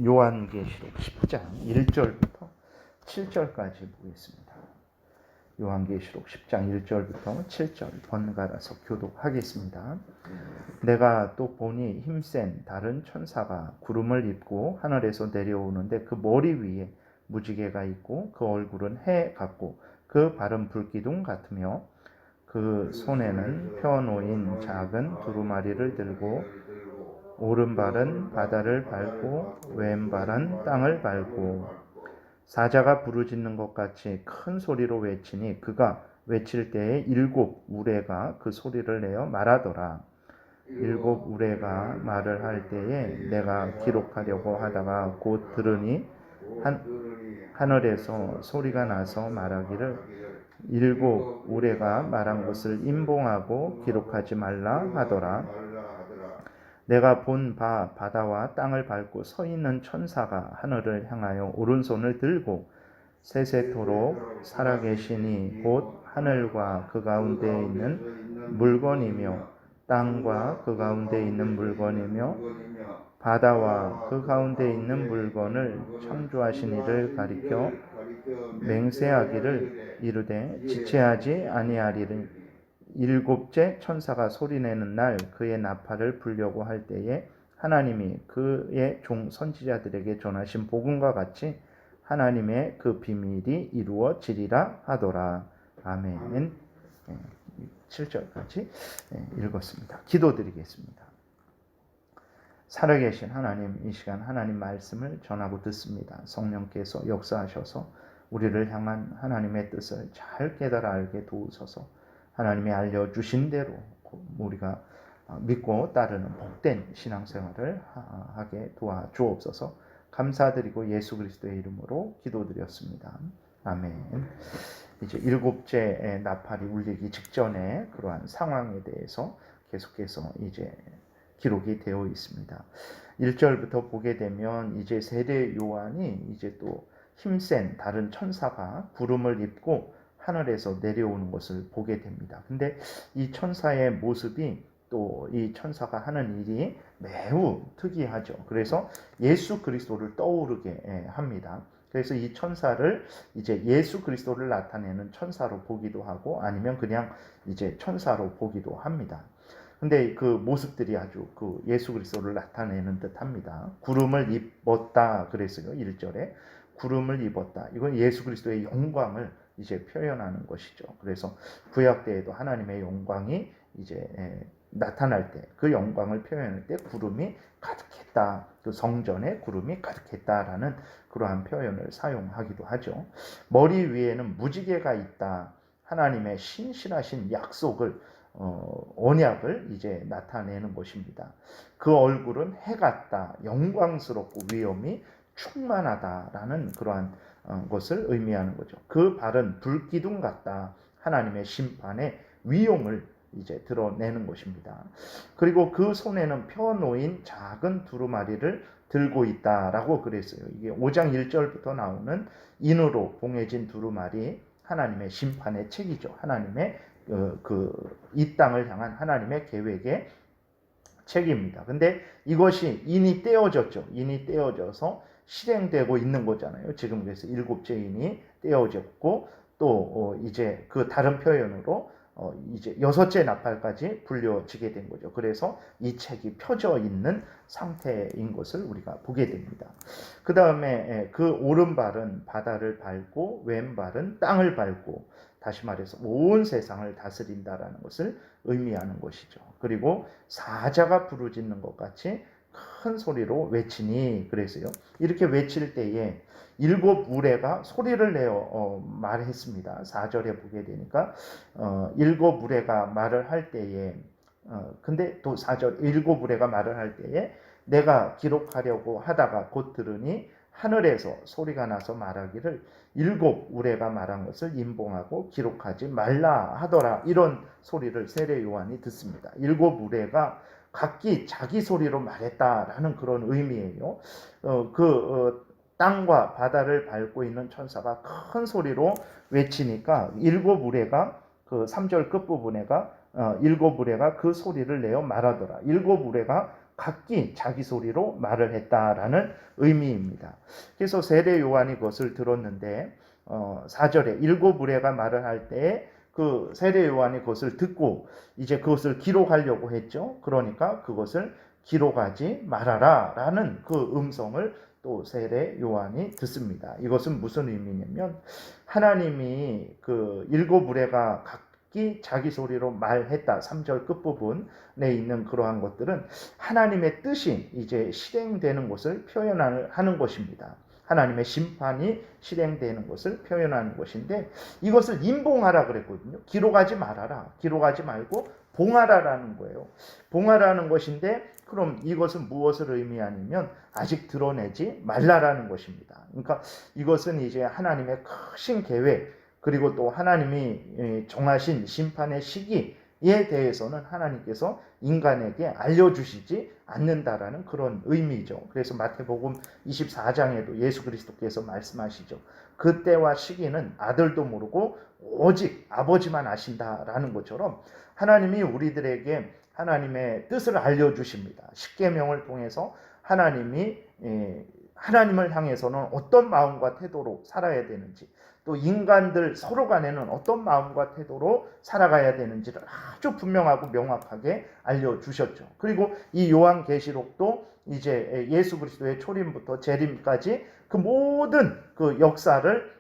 요한계시록 10장 1절부터 7절까지 보겠습니다. 요한계시록 10장 1절부터 7절 번갈아서 교독하겠습니다. 내가 또 보니 힘센 다른 천사가 구름을 입고 하늘에서 내려오는데 그 머리 위에 무지개가 있고 그 얼굴은 해 같고 그 발은 불기둥 같으며 그 손에는 펴놓인 작은 두루마리를 들고 오른발은 바다를 밟고 왼발은 땅을 밟고 사자가 부르짖는 것 같이 큰 소리로 외치니 그가 외칠 때에 7 우레가 그 소리를 내어 말하더라. 7 우레가 말을 할 때에 내가 기록하려고 하다가 곧 들으니 하늘에서 소리가 나서 말하기를 7 우레가 말한 것을 임봉하고 기록하지 말라 하더라. 내가 본 바 바다와 땅을 밟고 서 있는 천사가 하늘을 향하여 오른손을 들고 세세토록 살아계시니 곧 하늘과 그 가운데 있는 물건이며 땅과 그 가운데 있는 물건이며 바다와 그 가운데 있는 물건을 창조하신 이를 가리켜 맹세하기를 이르되 지체하지 아니하리니 7째 천사가 소리내는 날 그의 나팔을 불려고 할 때에 하나님이 그의 종 선지자들에게 전하신 복음과 같이 하나님의 그 비밀이 이루어지리라 하더라. 아멘. 7절까지 읽었습니다. 기도드리겠습니다. 살아계신 하나님, 이 시간 하나님 말씀을 전하고 듣습니다. 성령께서 역사하셔서 우리를 향한 하나님의 뜻을 잘 깨달아 알게 도우소서. 하나님이 알려주신 대로 우리가 믿고 따르는 복된 신앙생활을 하게 도와주옵소서. 감사드리고 예수 그리스도의 이름으로 기도드렸습니다. 아멘. 이제 7째 나팔이 울리기 직전에 그러한 상황에 대해서 계속해서 이제 기록이 되어 있습니다. 1절부터 보게 되면 이제 세례 요한이 이제 또 힘센 다른 천사가 구름을 입고 하늘에서 내려오는 것을 보게 됩니다. 근데 이 천사의 모습이 또 이 천사가 하는 일이 매우 특이하죠. 그래서 예수 그리스도를 떠오르게 합니다. 그래서 이 천사를 이제 예수 그리스도를 나타내는 천사로 보기도 하고 아니면 그냥 이제 천사로 보기도 합니다. 근데 그 모습들이 아주 그 예수 그리스도를 나타내는 듯 합니다. 구름을 입었다 그랬어요. 1절에 구름을 입었다. 이건 예수 그리스도의 영광을 이제 표현하는 것이죠. 그래서 구약 때에도 하나님의 영광이 이제 나타날 때 그 영광을 표현할 때 구름이 가득했다. 그 성전에 구름이 가득했다라는 그러한 표현을 사용하기도 하죠. 머리 위에는 무지개가 있다. 하나님의 신실하신 약속을 언약을 이제 나타내는 것입니다. 그 얼굴은 해 같다. 영광스럽고 위엄이 충만하다라는 그러한 것을 의미하는 거죠. 그 발은 불기둥 같다. 하나님의 심판의 위용을 이제 드러내는 것입니다. 그리고 그 손에는 펴놓인 작은 두루마리를 들고 있다라고 그랬어요. 이게 5장 1절부터 나오는 인으로 봉해진 두루마리, 하나님의 심판의 책이죠. 하나님의 이 땅을 향한 하나님의 계획의 책입니다. 근데 이것이 인이 떼어졌죠. 인이 떼어져서 실행되고 있는 거잖아요. 지금 그래서 7째 인이 떼어졌고 또 이제 그 다른 표현으로 이제 6째 나팔까지 불려지게 된 거죠. 그래서 이 책이 펴져 있는 상태인 것을 우리가 보게 됩니다. 그 다음에 그 오른발은 바다를 밟고 왼발은 땅을 밟고 다시 말해서 온 세상을 다스린다라는 것을 의미하는 것이죠. 그리고 사자가 부르짖는 것 같이 큰 소리로 외치니 그래서요. 이렇게 외칠 때에 7 우레가 소리를 내어 말했습니다. 4절에 보게 되니까 7 우레가 말을 할 때에 근데 또 4절 7 우레가 말을 할 때에 내가 기록하려고 하다가 곧 들으니 하늘에서 소리가 나서 말하기를 7 우레가 말한 것을 임봉하고 기록하지 말라 하더라. 이런 소리를 세례 요한이 듣습니다. 7 우레가 각기 자기 소리로 말했다라는 그런 의미예요. 땅과 바다를 밟고 있는 천사가 큰 소리로 외치니까 7 우레가 그 3절 끝부분에가 7 우레가 그 소리를 내어 말하더라. 7 우레가 각기 자기 소리로 말을 했다라는 의미입니다. 그래서 세례 요한이 그것을 들었는데 4절에 일곱 의뢰가 말을 할 때에 그 세례 요한이 그것을 듣고 이제 그것을 기록하려고 했죠. 그러니까 그것을 기록하지 말아라 라는 그 음성을 또 세례 요한이 듣습니다. 이것은 무슨 의미냐면 하나님이 그 일곱 의뢰가 각기 자기 소리로 말했다. 3절 끝부분에 있는 그러한 것들은 하나님의 뜻이 이제 실행되는 것을 표현하는 것입니다. 하나님의 심판이 실행되는 것을 표현하는 것인데 이것을 임봉하라 그랬거든요. 기록하지 말아라. 기록하지 말고 봉하라라는 거예요. 봉하라는 것인데 그럼 이것은 무엇을 의미하냐면 아직 드러내지 말라라는 것입니다. 그러니까 이것은 이제 하나님의 크신 계획 그리고 또 하나님이 정하신 심판의 시기에 대해서는 하나님께서 인간에게 알려주시지 않는다라는 그런 의미죠. 그래서 마태복음 24장에도 예수 그리스도께서 말씀하시죠. 그때와 시기는 아들도 모르고 오직 아버지만 아신다라는 것처럼 하나님이 우리들에게 하나님의 뜻을 알려주십니다. 십계명을 통해서 하나님이 하나님을 향해서는 어떤 마음과 태도로 살아야 되는지 또 인간들 서로 간에는 어떤 마음과 태도로 살아가야 되는지를 아주 분명하고 명확하게 알려주셨죠. 그리고 이 요한계시록도 이제 예수 그리스도의 초림부터 재림까지 그 모든 그 역사를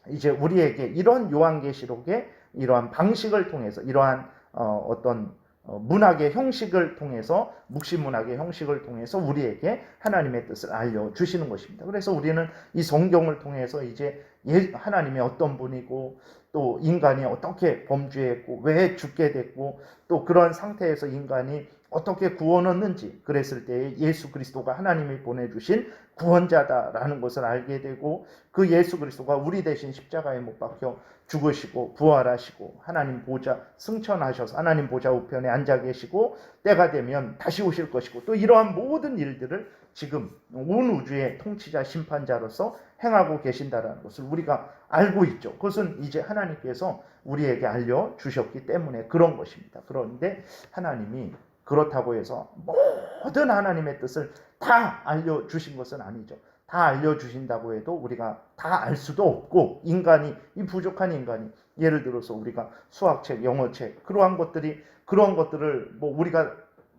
이제 우리에게 이런 요한계시록의 이러한 방식을 통해서 이러한 어떤 문학의 형식을 통해서 묵시문학의 형식을 통해서 우리에게 하나님의 뜻을 알려주시는 것입니다. 그래서 우리는 이 성경을 통해서 이제 하나님이 어떤 분이고 또 인간이 어떻게 범죄했고 왜 죽게 됐고 또 그런 상태에서 인간이 어떻게 구원 얻는지 그랬을 때 예수 그리스도가 하나님이 보내주신 구원자다라는 것을 알게 되고 그 예수 그리스도가 우리 대신 십자가에 못 박혀 죽으시고 부활하시고 하나님 보좌 승천하셔서 하나님 보좌 우편에 앉아 계시고 때가 되면 다시 오실 것이고 또 이러한 모든 일들을 지금 온 우주의 통치자 심판자로서 행하고 계신다라는 것을 우리가 알고 있죠. 그것은 이제 하나님께서 우리에게 알려주셨기 때문에 그런 것입니다. 그런데 하나님이 그렇다고 해서 모든 하나님의 뜻을 다 알려주신 것은 아니죠. 다 알려주신다고 해도 우리가 다 알 수도 없고 인간이 이 부족한 인간이 예를 들어서 우리가 수학책, 영어책 그러한 것들을 뭐 우리가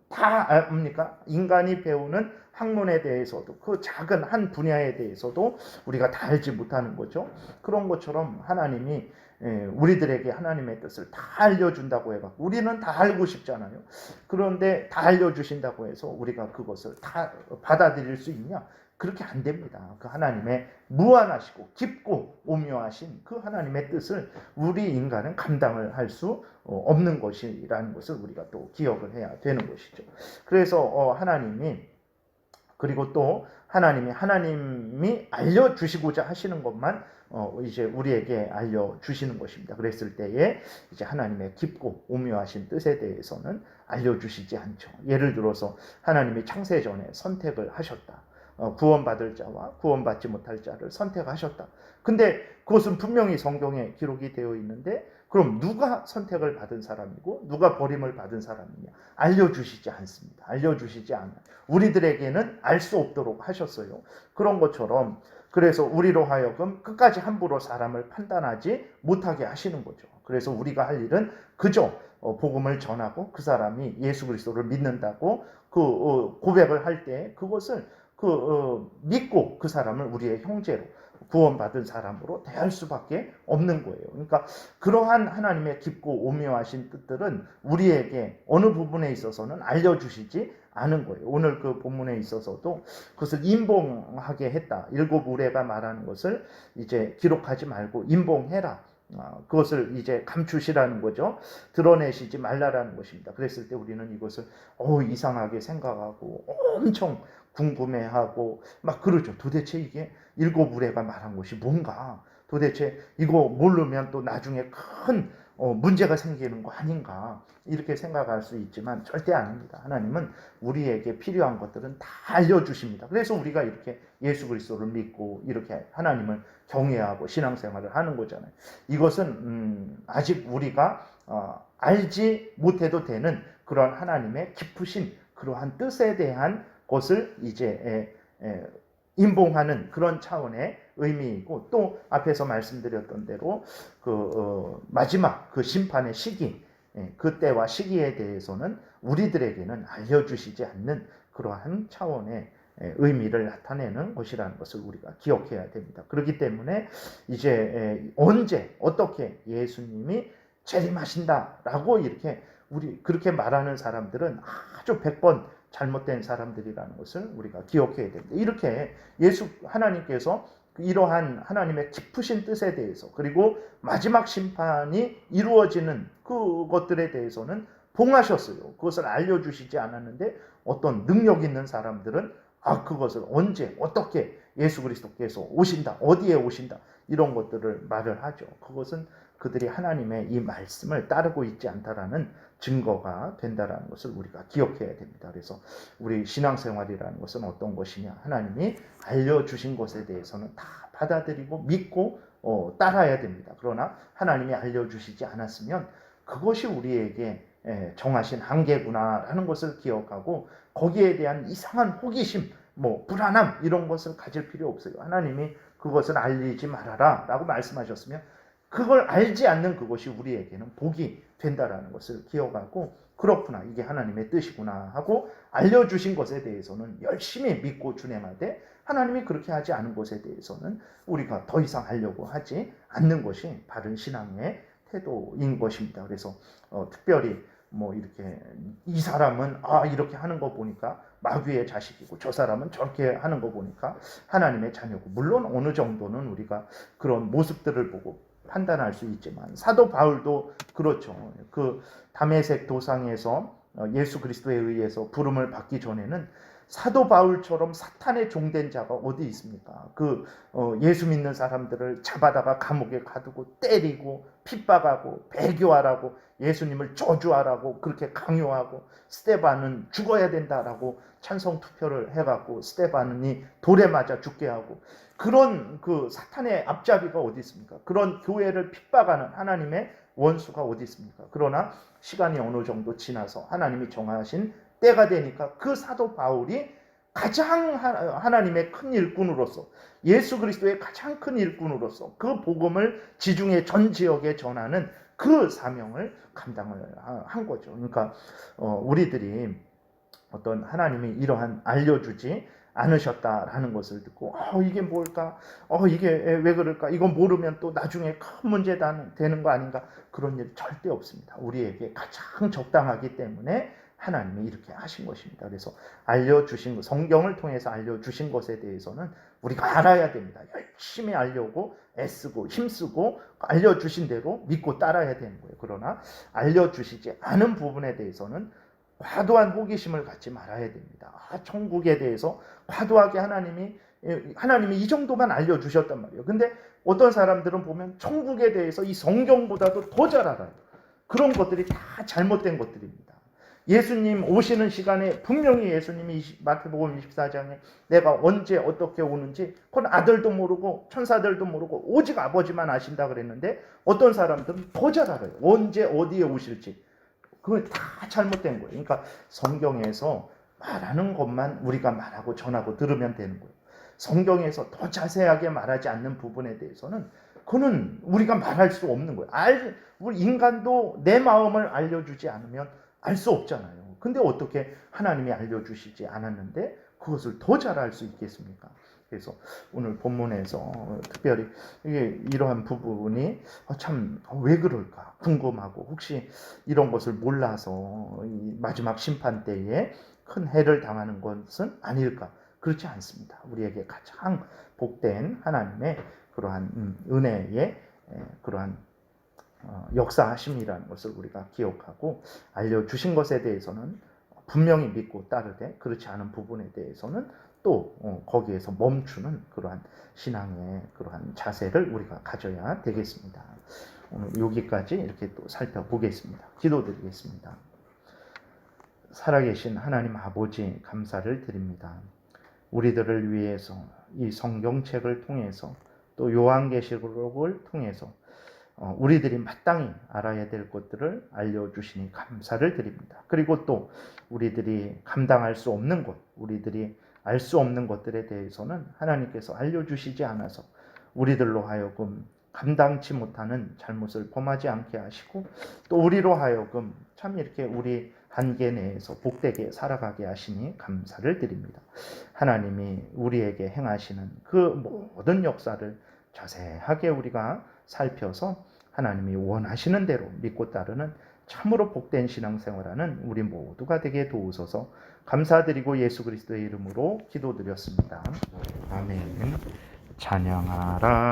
다 압니까? 인간이 배우는 학문에 대해서도 그 작은 한 분야에 대해서도 우리가 다 알지 못하는 거죠. 그런 것처럼 하나님이 우리들에게 하나님의 뜻을 다 알려준다고 해갖고 우리는 다 알고 싶잖아요. 그런데 다 알려주신다고 해서 우리가 그것을 다 받아들일 수 있냐? 그렇게 안 됩니다. 그 하나님의 무한하시고 깊고 오묘하신 그 하나님의 뜻을 우리 인간은 감당을 할 수 없는 것이라는 것을 우리가 또 기억을 해야 되는 것이죠. 그래서 하나님이 그리고 또 하나님이 알려주시고자 하시는 것만 이제 우리에게 알려주시는 것입니다. 그랬을 때에 이제 하나님의 깊고 오묘하신 뜻에 대해서는 알려주시지 않죠. 예를 들어서 하나님이 창세 전에 선택을 하셨다. 구원받을 자와 구원받지 못할 자를 선택하셨다. 근데 그것은 분명히 성경에 기록이 되어 있는데 그럼 누가 선택을 받은 사람이고 누가 버림을 받은 사람이냐? 알려주시지 않습니다. 알려주시지 않아요. 우리들에게는 알 수 없도록 하셨어요. 그런 것처럼 그래서 우리로 하여금 끝까지 함부로 사람을 판단하지 못하게 하시는 거죠. 그래서 우리가 할 일은 그저 복음을 전하고 그 사람이 예수 그리스도를 믿는다고 그 고백을 할 때 그것을 믿고 그 사람을 우리의 형제로 구원받은 사람으로 대할 수밖에 없는 거예요. 그러니까 그러한 하나님의 깊고 오묘하신 뜻들은 우리에게 어느 부분에 있어서는 알려주시지 않은 거예요. 오늘 그 본문에 있어서도 그것을 임봉하게 했다. 일곱 의뢰가 말하는 것을 이제 기록하지 말고 임봉해라. 그것을 이제 감추시라는 거죠. 드러내시지 말라라는 것입니다. 그랬을 때 우리는 이것을 이상하게 생각하고 엄청 궁금해하고 막 그러죠. 도대체 이게 일곱 의뢰가 말한 것이 뭔가? 도대체 이거 모르면 또 나중에 큰 문제가 생기는 거 아닌가? 이렇게 생각할 수 있지만 절대 아닙니다. 하나님은 우리에게 필요한 것들은 다 알려주십니다. 그래서 우리가 이렇게 예수 그리스도를 믿고 이렇게 하나님을 경외하고 신앙생활을 하는 거잖아요. 이것은 아직 우리가 알지 못해도 되는 그런 하나님의 깊으신 그러한 뜻에 대한 것을 이제 인봉하는 그런 차원의 의미이고, 또 앞에서 말씀드렸던 대로 마지막 그 심판의 시기, 그때와 시기에 대해서는 우리들에게는 알려주시지 않는 그러한 차원의 의미를 나타내는 것이라는 것을 우리가 기억해야 됩니다. 그렇기 때문에 이제 언제 어떻게 예수님이 재림하신다라고 이렇게 우리 그렇게 말하는 사람들은 아주 100번 잘못된 사람들이라는 것을 우리가 기억해야 됩니다. 이렇게 하나님께서 이러한 하나님의 깊으신 뜻에 대해서, 그리고 마지막 심판이 이루어지는 그것들에 대해서는 봉하셨어요. 그것을 알려주시지 않았는데, 어떤 능력 있는 사람들은 그것을 언제 어떻게 예수 그리스도께서 오신다, 어디에 오신다, 이런 것들을 말을 하죠. 그것은 그들이 하나님의 이 말씀을 따르고 있지 않다라는 증거가 된다라는 것을 우리가 기억해야 됩니다. 그래서 우리 신앙생활이라는 것은 어떤 것이냐, 하나님이 알려주신 것에 대해서는 다 받아들이고 믿고 따라야 됩니다. 그러나 하나님이 알려주시지 않았으면 그것이 우리에게 정하신 한계구나라는 것을 기억하고, 거기에 대한 이상한 호기심, 불안함, 이런 것을 가질 필요 없어요. 하나님이 그것을 알리지 말아라 라고 말씀하셨으면 그걸 알지 않는 그것이 우리에게는 복이 된다라는 것을 기억하고, 그렇구나, 이게 하나님의 뜻이구나 하고 알려주신 것에 대해서는 열심히 믿고 준행하되, 하나님이 그렇게 하지 않은 것에 대해서는 우리가 더 이상 하려고 하지 않는 것이 바른 신앙의 태도인 것입니다. 그래서 특별히 이렇게 이 사람은 이렇게 하는 거 보니까 마귀의 자식이고, 저 사람은 저렇게 하는 거 보니까 하나님의 자녀고, 물론 어느 정도는 우리가 그런 모습들을 보고 판단할 수 있지만, 사도 바울도 그렇죠. 그 다메섹 도상에서 예수 그리스도에 의해서 부름을 받기 전에는 사도 바울처럼 사탄의 종된 자가 어디 있습니까? 예수 믿는 사람들을 잡아다가 감옥에 가두고 때리고 핍박하고 배교하라고, 예수님을 저주하라고 그렇게 강요하고, 스데반은 죽어야 된다라고 찬성 투표를 해갖고 스데반이 돌에 맞아 죽게 하고, 그런 사탄의 앞잡이가 어디 있습니까? 그런 교회를 핍박하는 하나님의 원수가 어디 있습니까? 그러나 시간이 어느 정도 지나서 하나님이 정하신 때가 되니까 그 사도 바울이 가장 하나님의 큰 일꾼으로서, 예수 그리스도의 가장 큰 일꾼으로서 그 복음을 지중해 전 지역에 전하는 그 사명을 감당을 한 거죠. 그러니까 우리들이 어떤 하나님이 이러한 알려주지 않으셨다라는 것을 듣고 이게 뭘까? 이게 왜 그럴까? 이건 모르면 또 나중에 큰 문제 되는 거 아닌가? 그런 일 절대 없습니다. 우리에게 가장 적당하기 때문에 하나님이 이렇게 하신 것입니다. 그래서 알려주신 것, 성경을 통해서 알려주신 것에 대해서는 우리가 알아야 됩니다. 열심히 알려고 애쓰고 힘쓰고 알려주신 대로 믿고 따라야 되는 거예요. 그러나 알려주시지 않은 부분에 대해서는 과도한 호기심을 갖지 말아야 됩니다. 천국에 대해서 과도하게 하나님이 이 정도만 알려주셨단 말이에요. 근데 어떤 사람들은 보면 천국에 대해서 이 성경보다도 더 잘 알아요. 그런 것들이 다 잘못된 것들입니다. 예수님 오시는 시간에 분명히 예수님이 마태복음 24장에 내가 언제 어떻게 오는지 그건 아들도 모르고 천사들도 모르고 오직 아버지만 아신다 그랬는데, 어떤 사람들은 더 잘 알아요. 언제 어디에 오실지. 그건 다 잘못된 거예요. 그러니까 성경에서 말하는 것만 우리가 말하고 전하고 들으면 되는 거예요. 성경에서 더 자세하게 말하지 않는 부분에 대해서는 그거는 우리가 말할 수 없는 거예요. 우리 인간도 내 마음을 알려주지 않으면 알 수 없잖아요. 근데 어떻게 하나님이 알려주시지 않았는데 그것을 더 잘 알 수 있겠습니까? 그래서 오늘 본문에서 특별히 이러한 부분이 참 왜 그럴까 궁금하고, 혹시 이런 것을 몰라서 이 마지막 심판 때에 큰 해를 당하는 것은 아닐까? 그렇지 않습니다. 우리에게 가장 복된 하나님의 그러한 은혜의 그러한 역사하심이라는 것을 우리가 기억하고, 알려주신 것에 대해서는 분명히 믿고 따르되, 그렇지 않은 부분에 대해서는 또 거기에서 멈추는 그러한 신앙의 그러한 자세를 우리가 가져야 되겠습니다. 오늘 여기까지 이렇게 또 살펴보겠습니다. 기도드리겠습니다. 살아계신 하나님 아버지, 감사를 드립니다. 우리들을 위해서 이 성경책을 통해서 또 요한계시록을 통해서 우리들이 마땅히 알아야 될 것들을 알려주시니 감사를 드립니다. 그리고 또 우리들이 감당할 수 없는 것, 우리들이 알 수 없는 것들에 대해서는 하나님께서 알려주시지 않아서 우리들로 하여금 감당치 못하는 잘못을 범하지 않게 하시고, 또 우리로 하여금 참 이렇게 우리 한계 내에서 복되게 살아가게 하시니 감사를 드립니다. 하나님이 우리에게 행하시는 그 모든 역사를 자세하게 우리가 살펴서 하나님이 원하시는 대로 믿고 따르는 참으로 복된 신앙생활하는 우리 모두가 되게 도우소서. 감사드리고 예수 그리스도의 이름으로 기도드렸습니다. 아멘. 찬양하라.